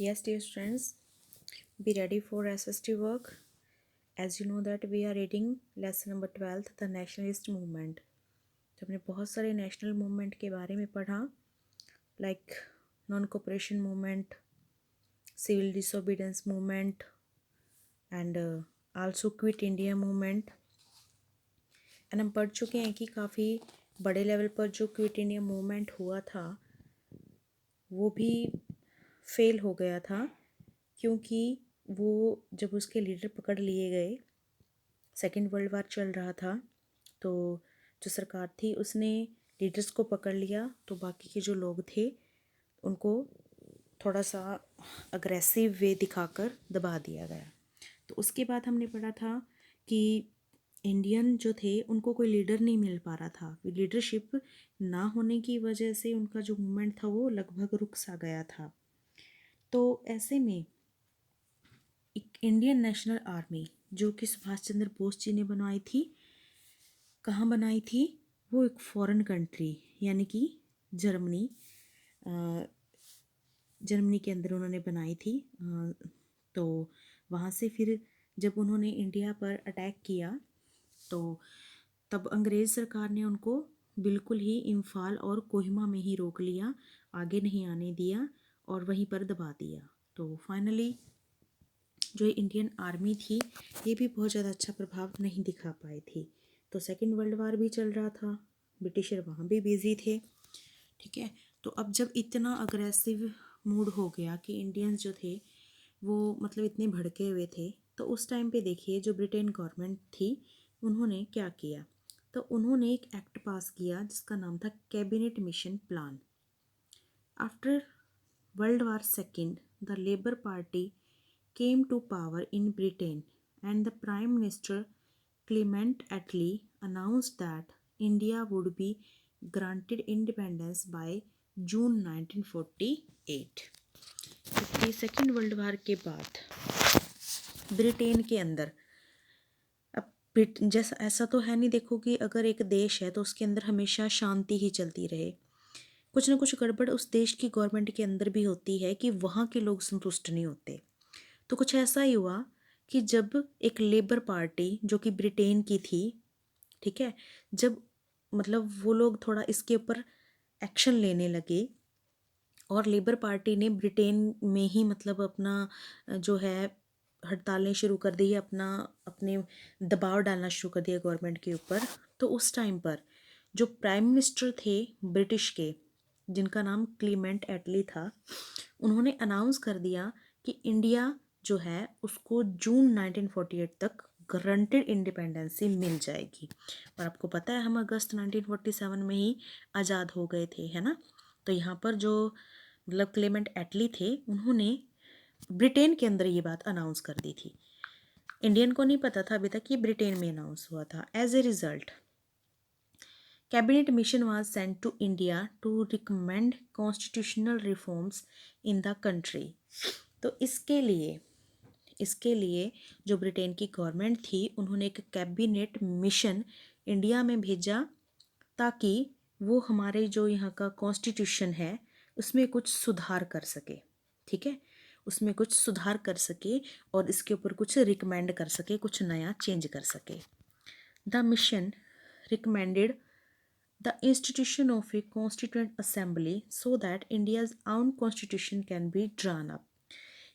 Yes, dear students, be ready for SST work. As you know that we are reading lesson number 12th, the nationalist movement. तो हमने बहुत सारे national movement के बारे में पढ़ा, like non cooperation movement, civil disobedience movement and also quit India movement. And हम पढ़ चुके हैं कि काफ़ी बड़े लेवल पर जो क्विट इंडिया मूवमेंट हुआ था वो भी फेल हो गया था, क्योंकि वो जब उसके लीडर पकड़ लिए गए, सेकेंड वर्ल्ड वार चल रहा था, तो जो सरकार थी उसने लीडर्स को पकड़ लिया, तो बाकी के जो लोग थे उनको थोड़ा सा अग्रेसिव वे दिखाकर दबा दिया गया। तो उसके बाद हमने पढ़ा था कि इंडियन जो थे उनको कोई लीडर नहीं मिल पा रहा था। लीडरशिप ना होने की वजह से उनका जो मूवमेंट था वो लगभग रुक सा गया था। तो ऐसे में एक इंडियन नेशनल आर्मी जो कि सुभाष चंद्र बोस जी ने बनवाई थी, कहाँ बनाई थी? वो एक फॉरेन कंट्री यानी कि जर्मनी जर्मनी के अंदर उन्होंने बनाई थी। तो वहाँ से फिर जब उन्होंने इंडिया पर अटैक किया तो तब अंग्रेज़ सरकार ने उनको बिल्कुल ही इम्फाल और कोहिमा में ही रोक लिया, आगे नहीं आने दिया और वहीं पर दबा दिया। तो फाइनली जो इंडियन आर्मी थी ये भी बहुत ज़्यादा अच्छा प्रभाव नहीं दिखा पाई थी। तो सेकेंड वर्ल्ड वार भी चल रहा था, ब्रिटिशर वहाँ भी बिजी थे, ठीक है। तो अब जब इतना अग्रेसिव मूड हो गया कि इंडियंस जो थे वो मतलब इतने भड़के हुए थे, तो उस टाइम पे देखिए जो ब्रिटेन गवर्नमेंट थी उन्होंने क्या किया, तो उन्होंने एक एक्ट पास किया जिसका नाम था cabinet mission plan. After World War II, the Labour Party came to power in Britain, and the Prime Minister Clement Attlee announced that India would be granted independence by June 1948। क्योंकि second world war के बाद Britain के अंदर अब जैसा ऐसा तो है नहीं, देखो कि अगर एक देश है तो उसके अंदर हमेशा शांति ही चलती रहे, कुछ ना कुछ गड़बड़ उस देश की गवर्नमेंट के अंदर भी होती है कि वहाँ के लोग संतुष्ट नहीं होते। तो कुछ ऐसा ही हुआ कि जब एक लेबर पार्टी जो कि ब्रिटेन की थी, ठीक है, जब मतलब वो लोग थोड़ा इसके ऊपर एक्शन लेने लगे और लेबर पार्टी ने ब्रिटेन में ही मतलब अपना जो है हड़तालें शुरू कर दी, अपना अपने दबाव डालना शुरू कर दिया गवर्नमेंट के ऊपर। तो उस टाइम पर जो प्राइम मिनिस्टर थे ब्रिटिश के, जिनका नाम क्लीमेंट एटली था, उन्होंने अनाउंस कर दिया कि इंडिया जो है उसको जून 1948 तक गारंटेड इंडिपेंडेंसी मिल जाएगी। और आपको पता है हम अगस्त 1947 में ही आज़ाद हो गए थे, है ना। तो यहाँ पर जो मतलब क्लेमेंट एटली थे उन्होंने ब्रिटेन के अंदर ये बात अनाउंस कर दी थी, इंडियन को नहीं पता था अभी तक, ये ब्रिटेन में अनाउंस हुआ था। As a result cabinet mission was sent to India to recommend constitutional reforms in the country. तो इसके लिए जो ब्रिटेन की गवर्नमेंट थी उन्होंने एक कैबिनेट मिशन इंडिया में भेजा ताकि वो हमारे जो यहाँ का कॉन्स्टिट्यूशन है उसमें कुछ सुधार कर सके, ठीक है, उसमें कुछ सुधार कर सके और इसके ऊपर कुछ रिकमेंड कर सके, कुछ नया चेंज कर सके। The mission recommended the institution of a constituent assembly so that India's own constitution can be drawn up।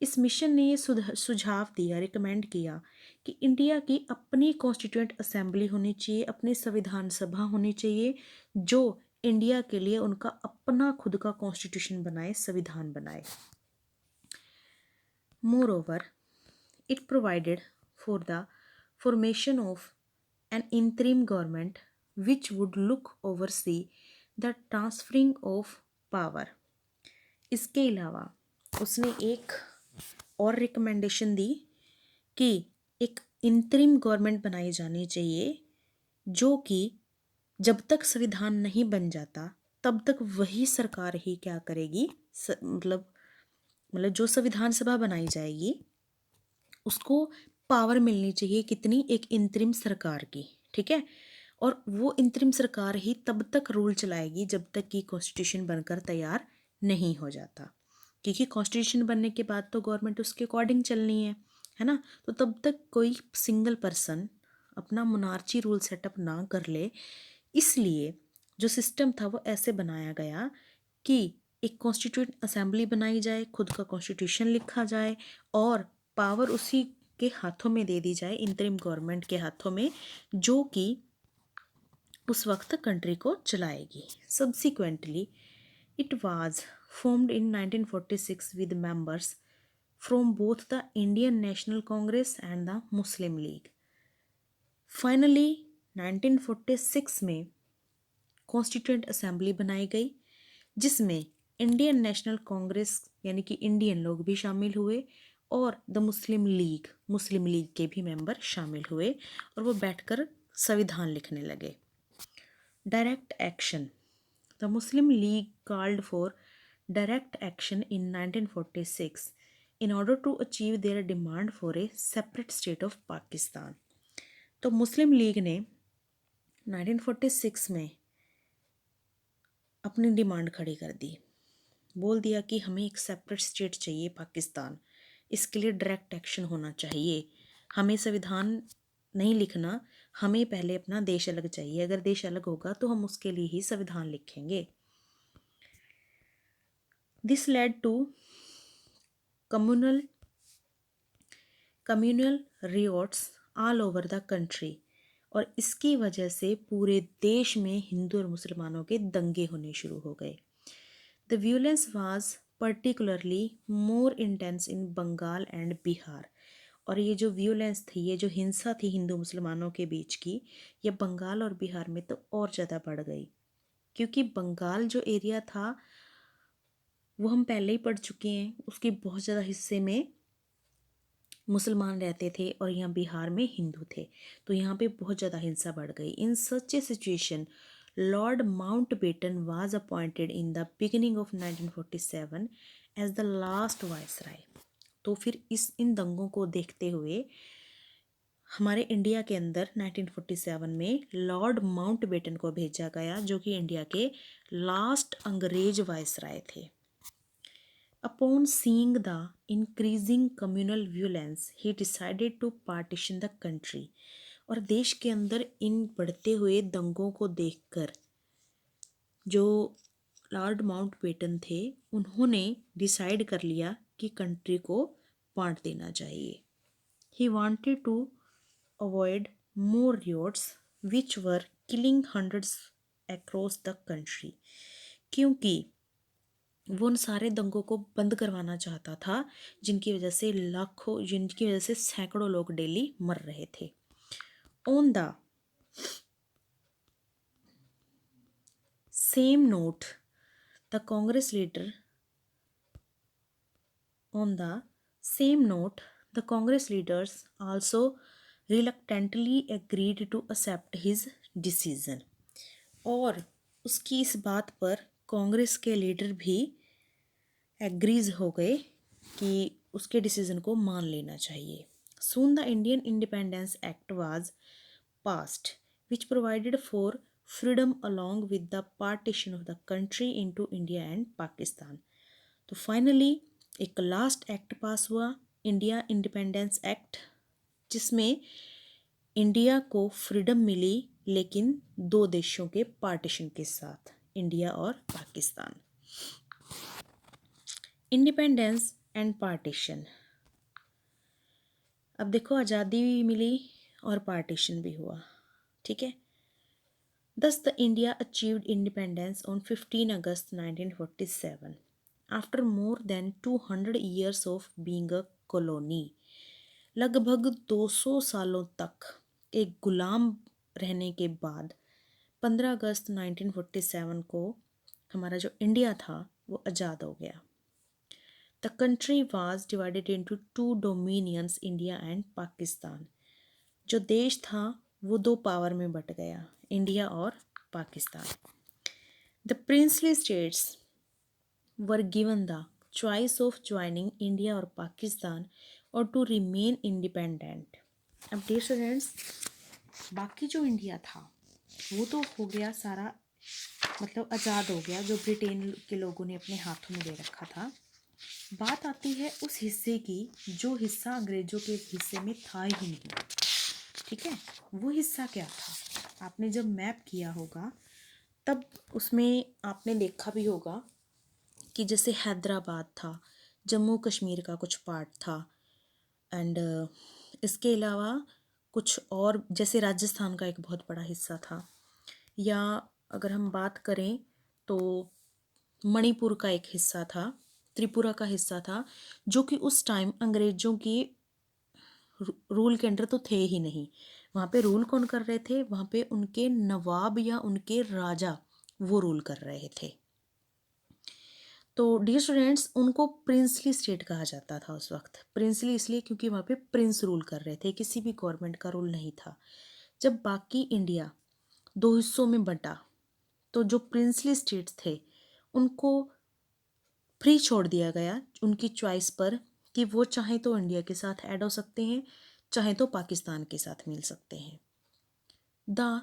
इस मिशन ने ये सुझाव दिया, रिकमेंड किया कि इंडिया की अपनी कॉन्स्टिट्यूएंट असेंबली होनी चाहिए, अपनी संविधान सभा होनी चाहिए जो इंडिया के लिए उनका अपना खुद का कॉन्स्टिट्यूशन बनाए, संविधान बनाए। Moreover it provided for the formation of N interim government which would look oversee the transferring of power। इसके अलावा उसने एक और रिकमेंडेशन दी कि एक इंतरिम गवर्नमेंट बनाई जानी चाहिए जो कि जब तक संविधान नहीं बन जाता तब तक वही सरकार ही क्या करेगी, मतलब जो संविधान सभा बनाई जाएगी उसको पावर मिलनी चाहिए, कितनी, एक इंतरिम सरकार की, ठीक है। और वो इंतरिम सरकार ही तब तक रूल चलाएगी जब तक कि कॉन्स्टिट्यूशन बनकर तैयार नहीं हो जाता। क्योंकि कॉन्स्टिट्यूशन बनने के बाद तो गवर्नमेंट उसके अकॉर्डिंग चलनी है ना। तो तब तक कोई सिंगल पर्सन अपना मोनार्ची रूल सेटअप ना कर ले, इसलिए जो सिस्टम था वो ऐसे बनाया गया कि एक कॉन्स्टिट्यूंट असेंबली बनाई जाए, खुद का कॉन्स्टिट्यूशन लिखा जाए और पावर उसी के हाथों में दे दी जाए, इंतरिम गवर्नमेंट के हाथों में, जो कि उस वक्त कंट्री को चलाएगी। Subsequently it was formed in 1946 with members from both the Indian National Congress and the Muslim League. Finally 1946 में कॉन्स्टिट्यूएंट असेंबली बनाई गई, जिसमें इंडियन नेशनल कांग्रेस यानी कि इंडियन लोग भी शामिल हुए और द मुस्लिम लीग के भी मेंबर शामिल हुए और वो बैठकर संविधान लिखने लगे। Direct action, the Muslim league called for direct action in 1946 in order to achieve their demand for a separate state of Pakistan. तो मुस्लिम लीग ने 1946 में अपनी डिमांड खड़ी कर दी, बोल दिया कि हमें एक सेपरेट स्टेट चाहिए पाकिस्तान, इसके लिए डायरेक्ट एक्शन होना चाहिए, हमें संविधान नहीं लिखना, हमें पहले अपना देश अलग चाहिए, अगर देश अलग होगा तो हम उसके लिए ही संविधान लिखेंगे। This led to communal revolts all over the country, और इसकी वजह से पूरे देश में हिंदू और मुसलमानों के दंगे होने शुरू हो गए। The violence was particularly more intense in Bengal and Bihar, और ये जो वियोलेंस थी, ये जो हिंसा थी हिंदू मुसलमानों के बीच की, ये बंगाल और बिहार में तो और ज़्यादा बढ़ गई, क्योंकि बंगाल जो एरिया था वो हम पहले ही पढ़ चुके हैं, उसके बहुत ज़्यादा हिस्से में मुसलमान रहते थे और यहाँ बिहार में हिंदू थे, तो यहाँ पे बहुत ज़्यादा हिंसा बढ़ गई। In such a situation lord Mountbatten was appointed in the beginning of 1947 as the last viceroy. तो फिर इन दंगों को देखते हुए हमारे इंडिया के अंदर 1947 में लॉर्ड माउंटबेटन को भेजा गया, जो कि इंडिया के लास्ट अंग्रेज वायसराय थे। Upon seeing the increasing communal violence, he decided to partition the country। और देश के अंदर इन बढ़ते हुए दंगों को देखकर जो लॉर्ड माउंटबेटन थे, उन्होंने डिसाइड कर लिया कि कंट्री को बांट देना चाहिए। He wanted to avoid more riots which were killing hundreds across the country, क्योंकि वो उन सारे दंगों को बंद करवाना चाहता था जिनकी वजह से सैकड़ों लोग डेली मर रहे थे। On the same note the Congress leaders also reluctantly agreed to accept his decision. और उसकी इस बात पर कांग्रेस के लीडर भी एग्रीज हो गए कि उसके डिसीजन को मान लेना चाहिए। Soon the Indian independence act was passed which provided for freedom along with the partition of the country into India and Pakistan. तो फाइनली एक लास्ट एक्ट पास हुआ, इंडिया इंडिपेंडेंस एक्ट, जिसमें इंडिया को फ्रीडम मिली, लेकिन दो देशों के पार्टीशन के साथ, इंडिया और पाकिस्तान। इंडिपेंडेंस एंड पार्टीशन, अब देखो आज़ादी भी मिली और पार्टीशन भी हुआ, ठीक है। दस the India achieved independence on 15 August 1947 after more than 200 years of being a colony. लगभग 200 सालों तक एक गुलाम रहने के बाद 15 अगस्त 1947 को हमारा जो इंडिया था वो आज़ाद हो गया। The country was divided into two dominions, India and Pakistan. जो देश था वो दो पावर में बट गया, इंडिया और Pakistan. The princely states were given the choice of joining India और पाकिस्तान और टू रिमेन इंडिपेंडेंट। अब डियर स्टूडेंट्स, बाकी जो इंडिया था वो तो हो गया सारा, मतलब आज़ाद हो गया, जो ब्रिटेन के लोगों ने अपने हाथों में ले रखा था। बात आती है उस हिस्से की जो हिस्सा अंग्रेजों के हिस्से में था ही नहीं। ठीक है, वो हिस्सा क्या था? आपने जब मैप किया होगा तब उसमें आपने देखा भी होगा कि जैसे हैदराबाद था, जम्मू कश्मीर का कुछ पार्ट था, एंड इसके अलावा कुछ और जैसे राजस्थान का एक बहुत बड़ा हिस्सा था, या अगर हम बात करें तो मणिपुर का एक हिस्सा था, त्रिपुरा का हिस्सा था, जो कि उस टाइम अंग्रेजों की रूल के अंडर तो थे ही नहीं। वहाँ पे रूल कौन कर रहे थे? वहाँ पे उनके नवाब या उनके राजा वो रूल कर रहे थे। तो डियर स्टूडेंट्स, उनको प्रिंसली स्टेट कहा जाता था उस वक्त। प्रिंसली इसलिए क्योंकि वहाँ पे प्रिंस रूल कर रहे थे, किसी भी गवर्नमेंट का रूल नहीं था। जब बाकी इंडिया दो हिस्सों में बंटा तो जो प्रिंसली स्टेट्स थे उनको फ्री छोड़ दिया गया उनकी चॉइस पर कि वो चाहे तो इंडिया के साथ ऐड हो सकते हैं, चाहे तो पाकिस्तान के साथ मिल सकते हैं। द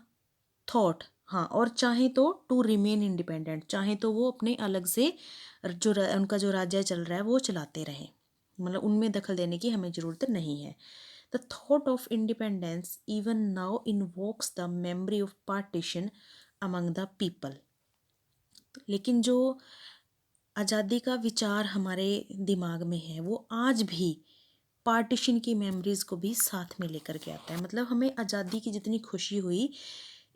थॉट, हाँ, और चाहे तो टू रिमेन इंडिपेंडेंट, चाहे तो वो अपने अलग से उनका जो राज्य चल रहा है वो चलाते रहें, मतलब उनमें दखल देने की हमें ज़रूरत नहीं है। The thought of independence even now invokes the memory of partition among the people. लेकिन जो आज़ादी का विचार हमारे दिमाग में है वो आज भी पार्टीशन की मेमोरीज़ को भी साथ में लेकर के आता है। मतलब हमें आज़ादी की जितनी खुशी हुई,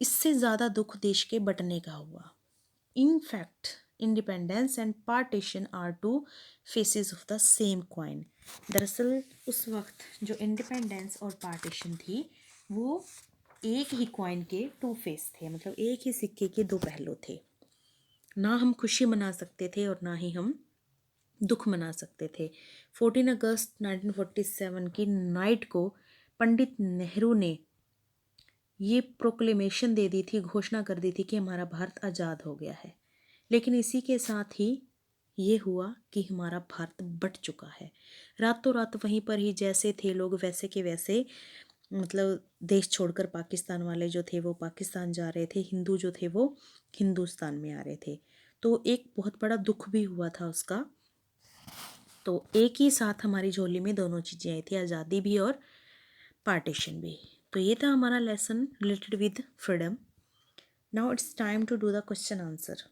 इससे ज़्यादा दुख देश के बंटने का हुआ। In fact independence and partition are two faces of the same coin. दरअसल उस वक्त जो इंडिपेंडेंस और पार्टीशन थी वो एक ही कॉइन के टू फेस थे, मतलब एक ही सिक्के के दो पहलू थे। ना हम खुशी मना सकते थे और ना ही हम दुख मना सकते थे। 14 अगस्त 1947 की नाइट को पंडित नेहरू ने ये प्रोक्लेमेशन दे दी थी, घोषणा कर दी थी कि हमारा भारत आज़ाद हो गया है। लेकिन इसी के साथ ही ये हुआ कि हमारा भारत बट चुका है। रातों रात वहीं पर ही जैसे थे लोग वैसे के वैसे, मतलब देश छोड़कर पाकिस्तान वाले जो थे वो पाकिस्तान जा रहे थे, हिंदू जो थे वो हिंदुस्तान में आ रहे थे। तो एक बहुत बड़ा दुख भी हुआ था उसका। तो एक ही साथ हमारी झोली में दोनों चीज़ें आई थी, आज़ादी भी और पार्टीशन भी। तो ये था हमारा lesson related with freedom. Now it's time to do the question answer.